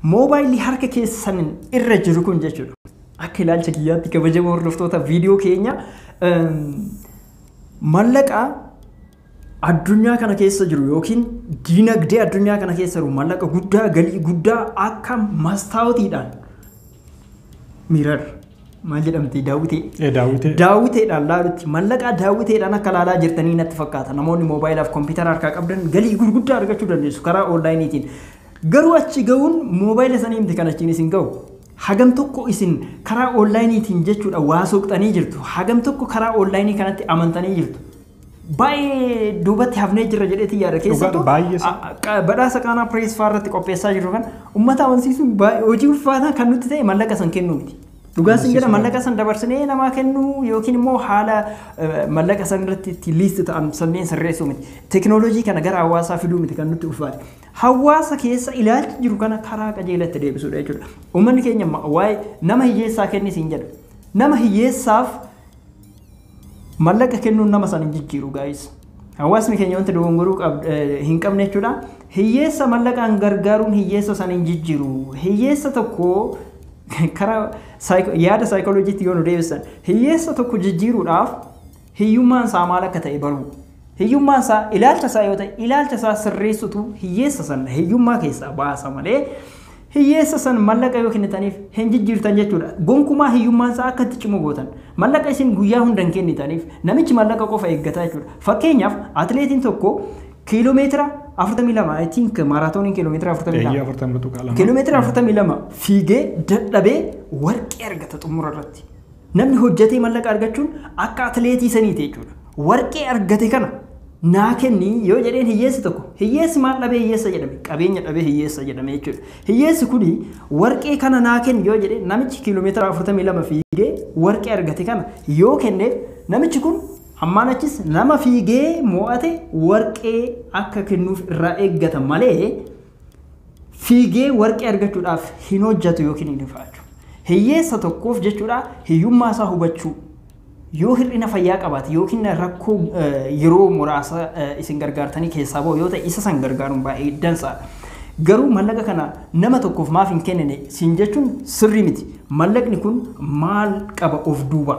Moobaayilli harka keessan irra jiru kun jechuudha. Akka ilaalcha kiyyaatti kabajamoo hordoftoota viidiyoo keenya mallaqa addunyaa kana keessa jiru yookiin diinagdee addunyaa kana keessa jiru mallaqa guddaa galii guddaa akka mastaawotiidhaan mirar maal jedhamti daawwiteedhaan laalutti mallaqa daawwiteedhaan akka laalaa jirtanii natti fakkaata. Namoonni moobaayilaa fi kompiitara harkaa qabdan galii gurguddaa argachuu dandeessu karaa onlaayiniitiin. Garuu achi ga'uun moobaayila sanii miti kan achiin isin ga'u hagam tokko isin karaa onlaayiniitiin jechuudha waa soqxanii jirtu. Hagam tokko karaa onlaayinii kanatti amantanii jirtu. Baay'ee duubatti hafnee jirra jedheeti yaada keessattuu badhaasa qaanaa pirees faarratti qopheessaa jirru kan uummata amansiisuun hojii ulfaataa kan nutti ta'e mallaqa san kennuu miti. Dhugaas hin jedha mallaqa san dabarsinee namaa kennuu yookiin immoo haala mallaqa san irratti liist ta'an sanneen sirreessuu miti. Teknooloojii kana gara hawaasaa fiduu miti kan nutti ulfaate. Hawaasa keessa ilaalchi jiru kana karaa qajeelatti deebisuudha jechuudha. Uummanni keenya waa'ee nama hiyyeessaa kennis hin jedha. Nama hiyyeessaaf mallaqa kennuun nama san hin jijjiiru gaayis. Hawaasni keenya wanti dogongoruu hin qabne jechuudha. Hiyyeessa mallaqaan gargaaruun hiyyeessa san hin jijjiiru. Hiyyeessa tokko karaa yaada saayikolojiitti yoo nu deebisan hiyyeessa tokko jijjiiruudhaaf hiyyummaan isaa maal akka ta'e baruu. Hiyyummaan isaa ilaalcha isaa yoo ta'e ilaalcha isaa sirreessutu hiyyeessa san hiyyummaa keessaa baasa malee hiyyeessa san mallaqa yoo kennitaniif hin jijjiirtan jechuudha. Gonkumaa hiyyummaan isaa akka itti cimu gootan mallaqa isin guyyaa hundan kennitaniif namichi mallaqa qofa eeggata jechuudha. Fakkeenyaaf atileetiin tokko kiiloomeetira 42 I think maaraatooniin kiiloomeetira 42 kiiloomeetira 42 fiigee dadhabee warqee argata xumura irratti. Namni hojjetee mallaqa argachuun akka atileetii saniiti jechuudha. Warqee argate kana naa kenni yoo jedheen hiyyeessi tokko hiyyeessi maal dhabee hiyyeessa jedhame qabeenya dhabee hiyyeessa jedhame jechuudha. Hiyyeessi kuni warqee kana naa kenni yoo jedhee namichi kiiloomeetira 42 fiigee warqee argate kana yoo kenneef namichi kun ammaan achis nama fiigee mo'ate warqee akka kennuuf irraa eeggata malee fiigee warqee argachuudhaaf hin hojjetu yookiin hin faatu. Hiyyeessa tokkoof jechuudha hiyyummaa isaa hubachuu yoo hir'ina fayyaa qabaate yookiin rakkoo yeroo muraasa isin gargaartanii keessaa ba'u yoo ta'e isa san gargaaruun baay'ee dansaadha. Garuu mallaqa kana nama tokkoof maaf hin kennine siin jechuun sirrii miti. Mallaqni kun maal qaba of duuba?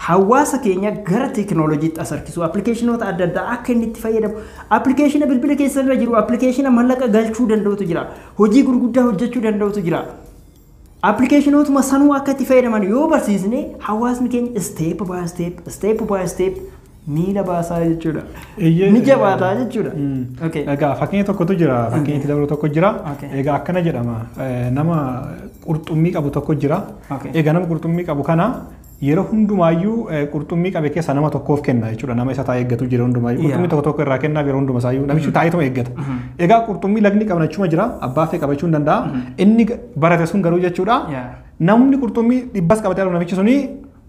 Hawaasa keenya gara teknooloojiitti asarkisu appilikeeshinoota adda addaa akka inni itti fayyadamu appilikeeshina bilbila keessa irra jiru appilikeeshina mallaqa galchuu danda'utu jira. Hojii gurguddaa hojjechuu danda'utu jira. Appilikeeshinootuma sanuu akka itti fayyadaman yoo barsiisne hawaasni keenya step by step miila baasaa jechuudha. Ni jabaataa jechuudha. Egaa fakkeenya tokkotu jira. Fakkeenya itti dabalu tokko jira. Egaa akkana jedhama. Nama qurxummii qabu tokko jira. Egaa nama qurxummii qabu kana yeroo hundumaayyuu qurxummii qabe keessa nama tokkoof kenna jechuudha. Nama isa taa'ee eeggatu jira hundumaayyuu. Qurxummii tokko tokko irraa kennaa yeroo hundumaa isaayyuu namichi taa'eetuma eeggata. Egaa qurxummii lagni qabachuma jira. Abbaa fee qabachuu hin danda'a. Inni barate sun garuu jechuudha. Namni qurxummii dhibbas qabatee jiru namichi suni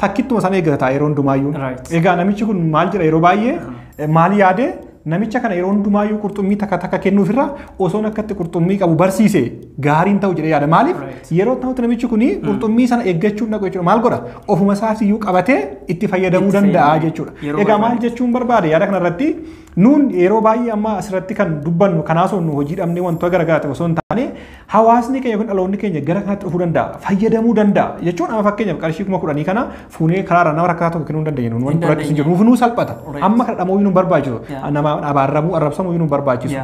takkittuma sana eeggata taa'ee yeroo hundumaayyuu. Egaa namichi kun maal jedha yeroo baay'ee maal yaade namicha kana yeroo hundumaayyuu qurxummii takka kennuufirra osoon akkatti qurxummii qabu barsiise gaariin ta'u jedhee yaada. Maaliif yeroo ta'utti namichi kun qurxummii sana eeggachuun dhaqu jechuudha. Maal godha? Ofuma isaatiyyuu qabatee itti fayyadamuu danda'a jechuudha. Egaa maal jechuun barbaade yaada kanarratti nuun yeroo baay'ee amma asirratti kan dubbannu kanaasoo nu hojii dhabnee wantoota garaagaraa ta'e osoo hin taane hawaasni keenya yookiin dhaloonni keenya gara kanatti dhufuu danda'a fayyadamuu danda'a jechuun amma fakkeenyaaf qarshii 10,000 kana fuunee karaarra nama rakkataa tokko kennuu hin dandeenye nuun wanti rakkis hin jiru nuuf nuu salphata amma kana dhamuu nu barbaachisu nama abaarramuu arrabsamuu nu barbaachisu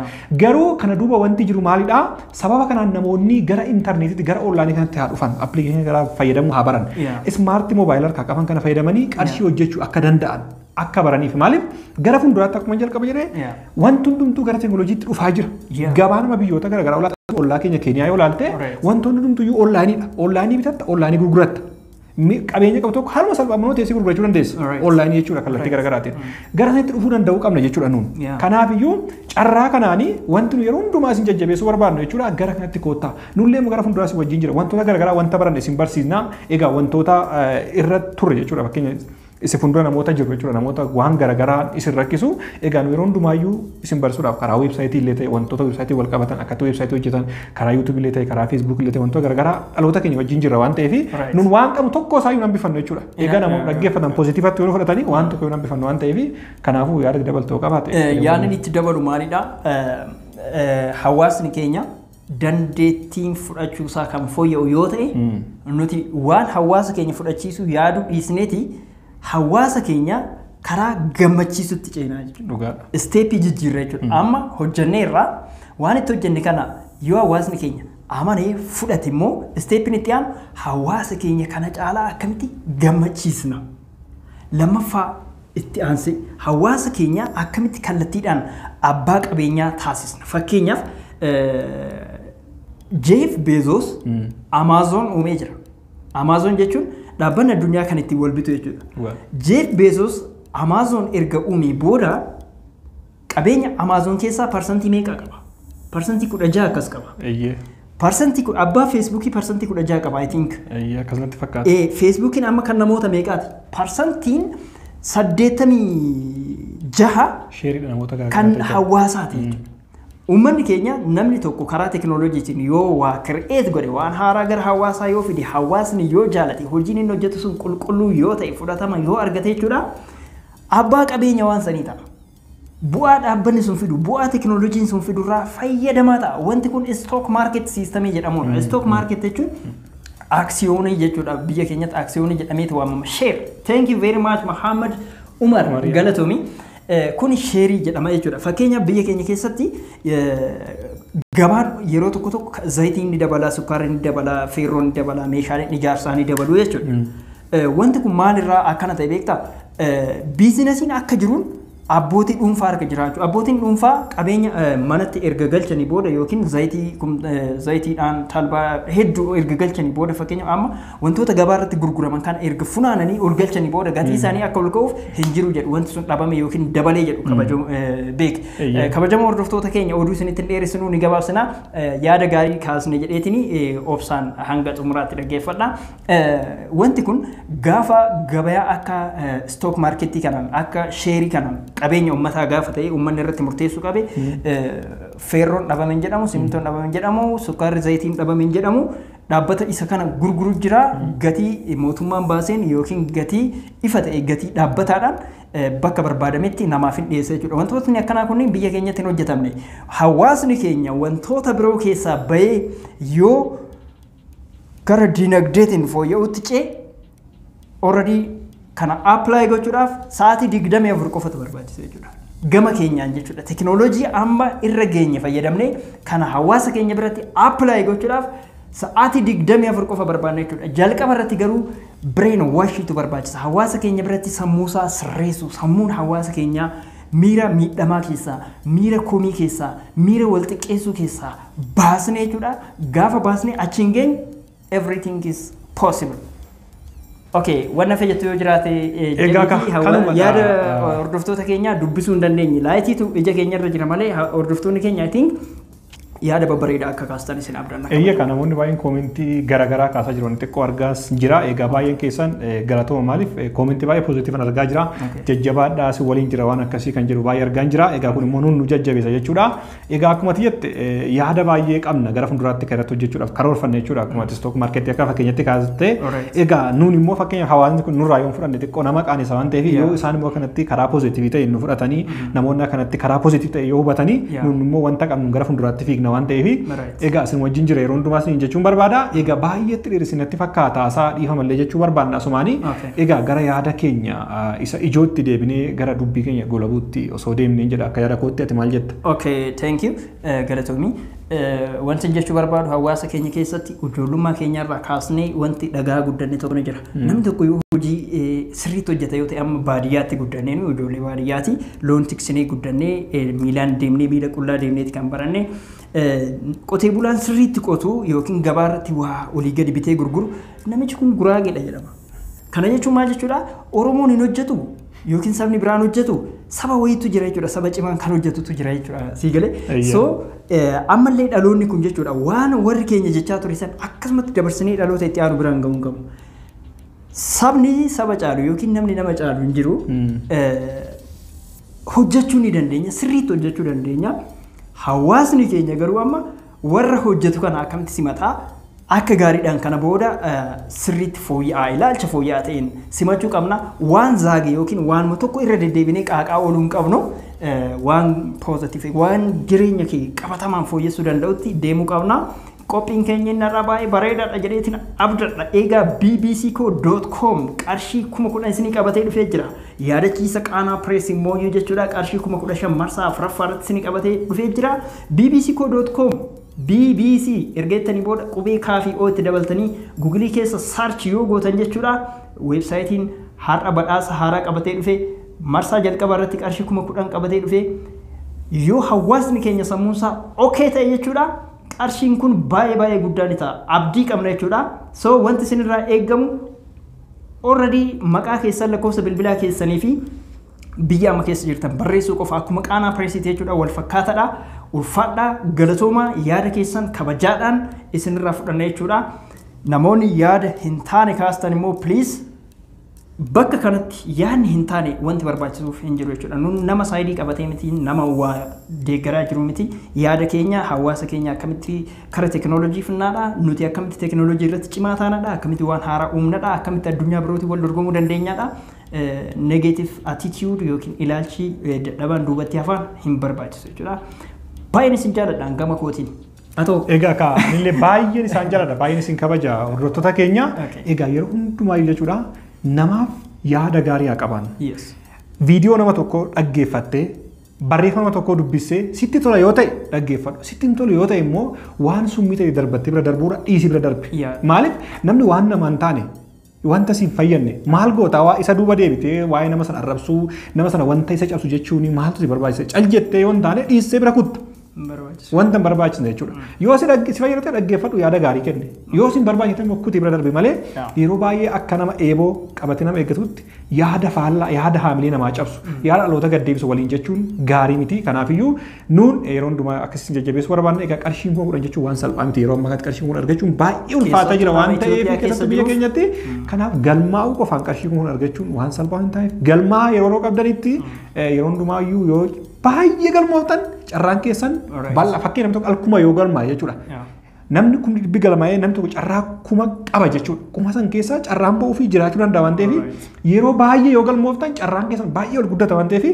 garuu kana duuba wanti jiru maalidha sababa kanaan namoonni gara intarneetitti gara onlaayinii kanatti haa dhufan appilikeeshinii gara fayyadamuu haa baran ismaartii moobaayilii harkaa qaban kana fayyadamanii qarshii hojjechuu akka danda'an akka baraniif maaliif gara fuulduraatti akkuma jalqaba jedhee wanti hundumtuu gara teekinooloojiitti dhufaa jira gabaa nama biyyoota garaagaraa ollaa keenya Keeniyaa yoo ilaalte wantoonni hundumtuu onlaayiniidha onlaayinii bitatta onlaayinii gurguratta qabeenya qabu tokko haaluma salphaamnoo teessee gurgurachuu dandeessa onlaayinii jechuudha kallattii garaagaraatiin gara sanatti dhufuu danda'uu qabna jechuudha nuun kanaafiyyuu carraa kanaanii wanti nu yeroo hundumaa isin jajjabeessuu barbaadnu jechuudha gara kanatti koottaa nullee gara fuulduraas wajjin jira wantoota garaagaraa wanta baranne isin barsiisnaa egaa wantoota irra turre jechuudha fakkeenya isin fuuldura namoota jiru jechuudha namoota waan garaagaraa isin rakkisu egaa nu yeroo hundumaayyuu isin barsiisuudhaaf karaa weebsaayitii illee ta'e wantoota weebsaayitii wal qabatan akkatti weebsaayitii hojjetan karaa yuutuubii illee ta'e karaa feesbuuk illee ta'e wantoota garaagaraa dhaloota keenya wajjin jirra waan ta'eef nun waan qabnu tokko isaayyuu hambifannu jechuudha egaa namoonni dhaggeeffatan poozitiivatti yoo fudhatanii waan tokko yoo hambifannu waan ta'eef kanaafuu yaada dabaltoo qabaate. Yaadni itti dabalu maalidha hawaasni keenya dandeettiin fudhachuusaa kan fooyya'u yoo ta'e nuti waan hawaasa keenya fudhachiisu yaaduu dhiisneeti hawaasa keenya karaa gammachiisutti ceenaa jechuudha. Isteepii jijjiirra jechuudha. Amma hojjenneerra waan itti hojjenne kana yoo hawaasni keenya amanee fudhate immoo isteepiin itti aanu hawaasa keenya kana caalaa akkamitti gammachiisna. Lammaffaa itti aansee hawaasa keenya akkamitti kallattiidhaan abbaa qabeenyaa taasisna. Fakkeenyaaf Jeff Bezos Amazon uumee jira. Amazon jechuun dhaabbanni addunyaa kan ittiin wal bitu jechuudha. Jeff Bezos Amazon erga uumee booda qabeenya Amazon keessaa parsantii meeqa qaba? Parsantii 16 akkas qaba. Parsantii abbaa Facebookii parsantii 16 qaba I think. Akkasumatti fakkaata. Facebookiin amma kan namoota meeqaati? Parsantiin 86 sheerii namoota kan hawaasaati jechuudha. Uummanni keenya namni tokko karaa teknooloojiitiin yoo waa kireet godhe waan haaraa gara hawaasaa yoo fide hawaasni yoo jaalate hojiin inni hojjetu sun qulqulluu yoo ta'e fudhatama yoo argate jechuudha abbaa qabeenya waan sanii ta'a. Bu'aa dhaabbanni sun fidu bu'aa teknooloojiin sun fidu irraa fayyadamaa ta'a. Wanti kun stock market system jedhamudha. Stock market jechuun aksiyoonii jechuudha. Biyya keenyatti aksiyoonii jedhameeti waamama. Share. Thank you very much Muhammad Umar Galatoomii. Kun sheerii jedhama jechuudha. Fakkeenya biyya keenya keessatti gabaan yeroo tokko tokko zayitiin ni dabala, sukkaarri ni dabala, feerroon ni dabala, meeshaaleen ijaarsaa ni dabalu jechuudha. Wanti kun maalirraa akkana ta'e beektaa? Biizinasiin akka jiruun abbootii dhuunfaa harka jiraachuu. Abbootiin dhuunfaa qabeenya manatti erga galchanii booda yookiin zayitiidhaan talbaa hedduu erga galchanii booda fakkeenya amma wantoota gabaa irratti gurguraman kan erga funaananii ol galchanii booda gatii isaanii akka ol ka'uuf hin jiru jedhu wanti sun dhabame yookiin dabalee jedhu kabajamoo beek. Kabajamoo hordoftoota keenya oduu isinitti dheeressinuu ni gabaabsinaa yaada gaarii kaasne jedheetini obsaan hanga xumuraatti dhaggeeffadha. Wanti kun gaafa gabayaa akka stock marketii kanaan akka sheerii kanaan qabeenya uummataa gaafa ta'e uummanni irratti murteessuu qabe feerroon dhabamen jedhamu simintoon dhabamen jedhamu sukkaarri zayitiin dhabamen jedhamu dhaabbata isa kana gurguru jira gatii mootummaan baaseen yookiin gatii ifa ta'e gatii dhaabbataadhaan bakka barbaadametti namaaf hin dhiyeessa jechuudha. Wantootni akkanaa kunniin biyya keenyatti hin hojjetamne. Hawaasni keenya wantoota biroo keessaa bahee yoo gara dinagdeetiin fooyya'utti cee already kana apply gochuudhaaf sa'aatii 24 qofatu barbaachisa jechuudha. Gama keenyaan jechuudha. Teknooloojii amma irra geenye fayyadamnee kana hawaasa keenya biratti apply gochuudhaaf sa'aatii 24 qofa barbaadna jechuudha. Jalqaba irratti garuu brain washitu barbaachisa. Hawaasa keenya biratti sammuusaa sirreessu, sammuun hawaasa keenyaa miira miidhamaa keessaa, miira komii keessaa, miira wal xiqqeessuu keessaa baasnee jechuudha. Gaafa baasnee achiin geenye everything is possible. Okay, wanna fayyadu yoo jiraate yaada hordoftoota keenya dubbisuu hin dandeenye. Laayitiitu ija keenya irra jira malee hordoftoonni keenya I think yaada babbareedaa akka kaastan isin abdanna. Kan namoonni baay'een koomentii garaagaraa kaasaa jiran xiqqoo argaas jira. Egaa baay'een keessan galatooma maaliif koomentii baay'ee poozitiivin argaa jira. Jajjabaadhaa si waliin jira waan akkasii kan jedhu baay'ee argaan jira. Egaa kun immoo nu jajjabeessa jechuudha. Egaa akkuma tiyyatti yaada baay'ee qabna gara fuulduraatti kan irratti hojjechuudhaaf karoorfanne jechuudha. Akkuma stock market akka fakkeenyatti kaasate. Egaa nuun immoo fakkeenya hawaasni kun nurraa yoo fudhanne xiqqoo nama qaanessa waan ta'eef yoo isaan immoo kanatti karaa poozitiivii ta'e nu fudhatanii namoonni kanatti karaa poozitiivii ta'e yoo hubatanii nuun immoo wanta qabnu gara fuulduraatti fiigna waan ta'eef egaa isin wajjin jira yeroo hundumaa isin jechuun barbaada. Egaa baay'eetti dheerisinatti fakkaata asaa dhiifamallee jechuu barbaadna asumaanii. Egaa gara yaada keenya isa ijootti deebinee gara dubbii keenya golabuutti osoo deemneen jedha akka yaada kootti ati maal jetta? Okay, thank you. Galatoomii. Wanti jechuu barbaadu hawaasa keenya keessatti ijoollummaa keenyarraa kaasnee wanti dhagaa guddanne tokko ni jira. Namni tokko yoo hojii sirriitti hojjeta yoo ta'e amma baadiyyaatti guddannee ijoollee baadiyyaatti loon tiksinee guddannee miilaan deemnee miila qullaa deemneeti kan baranne qotee bulaan sirriitti qotu yookiin gabaarratti waa olii gadi bitee gurguru namichi kun guraageedha jedhama. Kana jechuun maal jechuudha? Oromoon hin hojjetu yookiin sabni biraan hojjetu saba wayiitu jira jechuudha. Saba cimaan kan hojjetutu jira jechuudha. Sii galee? So ammallee dhaloonni kun jechuudha waan warri keenya jechaa ture san akkasumatti dabarsinee dhaloota itti aanu biraan ga'uun qabu. Sabni saba caalu yookiin namni nama caalu hin jiru hojjechuu ni dandeenya, sirriitti hojjechuu dandeenya. Hawaasni keenya garuu amma warra hojjetu kana akkamitti simataa akka gaariidhaan kana booda sirriitti fooyya'aa ilaalcha fooyya'aa ta'een simachuu qabna. Waan zaage yookiin waan tokko irra deddeebinee qaaqaa ooluu hin qabnu waan poozitiivii waan jireenya kee qabatamaan fooyyessuu danda'utti deemuu qabna. Qophiin keenya narraa baay'ee bareedaadha jedheetiin abdadha. Egaa bbcco.com qarshii 10,000 isinii qabatee dhufee jira. Yaadachiisa qaanaa pirees immoo jechuudha qarshii 15,000 marsaa afuraffaarratti isinii qabatee dhufee jira. bbcco.com BBC ergeettanii booda qubee kaafii ootti dabaltanii Google keessa search yoo gootan jechuudha. Weebsaayitiin har'a badhaasa haaraa qabatee dhufee marsaa jalqaba irratti qarshii 10,000 qabatee dhufee yoo hawaasni keenya sammuunsaa okay ta'e jechuudha. qarshiin kun baay'ee guddaa ni ta'a. Abdii qabna jechuudha. So wanti isinirraa eegamu already maqaa keessan lakkoofsa bilbilaa keessanii fi biyya amma keessa jirtan barreessuu qofa akkuma qaanaa pireesitii jechuudha wal fakkaataadha. Ulfaadhaa galatooma yaada keessan kabajaadhaan isinirraa fudhanna jechuudha. Namoonni yaada hin taane kaastan immoo please bakka kanatti yaadni hin taane wanti barbaachisuuf hin jiru jechuudha. Nun nama saayidii qabatee miti nama waa deeggaraa jiru miti. Yaada keenya hawaasa keenya akkamitti kara teekinooloojii finnaadha. Nuti akkamitti teekinooloojii irratti cimaa taanadha. Akkamitti waan haaraa uumnadha. Akkamitti addunyaa birootii wal dorgomuu dandeenyadha. Negative attitude yookiin ilaalchi dadhabaan duubatti hafaan hin barbaachisu jechuudha. Baay'een isin jaaladhaan gama kootiin. Egaa ka illee baay'een isaan jaaladha. Baay'een isin kabaja hordoftoota keenya. Egaa yeroo hundumaa jechuudha. Namaaf yaada gaarii haa qaban. Viidiyoo nama tokko dhaggeeffattee barreeffama tokko dubbissee sitti tola yoo ta'e dhaggeeffadhu. Sitti hin tolu yoo ta'e immoo waan summii ta'e darbattee bira darbuudha dhiisii bira darbi. Maaliif namni waan nama hin taane wanta siin fayyadne maal goota waa isa duuba deebitee waa'ee nama sana arrabsuu nama sana wanta isa cabsu jechuun maaltu si barbaachisa cal jettee yoo hin taane dhiissee bira kutta. Wanta barbaachisne jechuudha. Yoo si fayyadate dhaggeeffadhu yaada gaarii kenne. Yoo si barbaachite immoo kutii bira darbi malee yeroo baay'ee akka nama eeboo qabatee nama eeggatutti yaada faallaa yaada haamilee namaa cabsu yaada dhaloota gaddeebisu waliin jechuun gaarii miti. Kanaafiyyuu nuun yeroo hundumaa akkasiin jajjabeessu barbaanne egaa qarshiin kun fudhan jechuun waan salphaa miti. Yeroo ammaa qarshiin kun argachuun baay'ee ulfaataa jira waan ta'eef keessatti biyya keenyatti kanaaf galmaa'uu qofaan qarshiin kun argachuun waan salphaa hin ta'eef galmaa yeroo qabdanitti yeroo hundumaayyuu yoo baay'ee galmooftan carraan keessan bal'aa fakkii namni tokko alkuma yoo galmaa jechuudha. Namni kun dhibbi galmaa'ee namni tokko carraa kuma qaba jechuudha. Kuma san keessaa carraan ba'uu fi jiraachuu danda'a waan ta'eef yeroo baay'ee yoo galmooftan carraan keessan baay'ee ol guddata waan ta'eef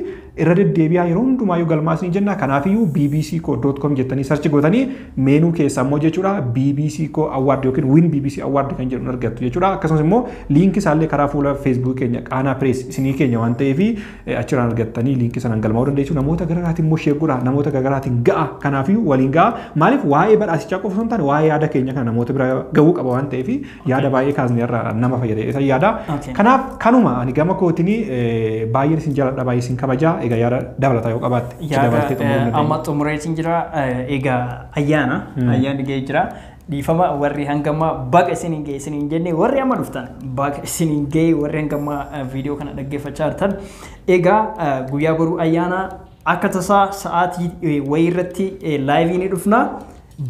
irra deddeebi'aa yeroo hundumaa yoo galmaasni jenna. Kanaafiyyuu bbc.com jettanii sarchi gootanii meenuu keessaa immoo jechuudha bbc co award yookiin win bbc award kan jedhu argattu jechuudha. Akkasumas immoo liinkii isaallee karaa fuula feesbuuk keenya qaanaa pirees isinii keenya waan ta'eef achirraan argattanii liinkii sanaan galmaa'uu dandeessu. Namoota garaagaraatiin immoo sheekudha namoota garaagaraatiin ga'a. Kanaafiyyuu waliin ga'a. Maaliif waa'ee badhaasichaa qofa osoo hin taane waa'ee yaada keenya kana namoota bira ga'uu qaba waan ta'eef yaada baay'ee kaasnee irraa nama fayyada isa yaada. Kanaaf kanuma ani gama kootinii baay'ee isin jaaladha baay'ee isin kabajaa. Egaa yaada dabalataa yoo qabaatte amma xumureetiin jira. Egaa ayyaanni ga'ee jira. Dhiifama warri hangammaa baqa isin hin ga'e isin hin jenne warri amma dhuftan baqa isin hin ga'e warri hangammaa viidiyoo kana dhaggeeffachaa jirtan. Egaa guyyaa boruu ayyaana akka tasaa sa'aatii wayii irratti laayivii ni dhufna.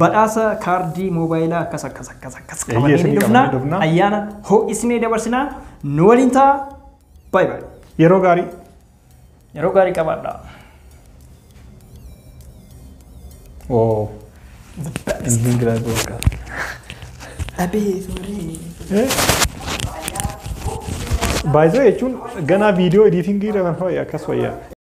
Badhaasa kaardii moobaayilaa akkas qabannee ni dhufna. Ayyaana ho'isnee dabarsinaa nu waliin ta'a. Bye bye. Yeroo gaarii qabaadha. Oh. Baay'ee jechuun ganaa viidiyoo editingii irra kan fa'aa akkas fayyaa.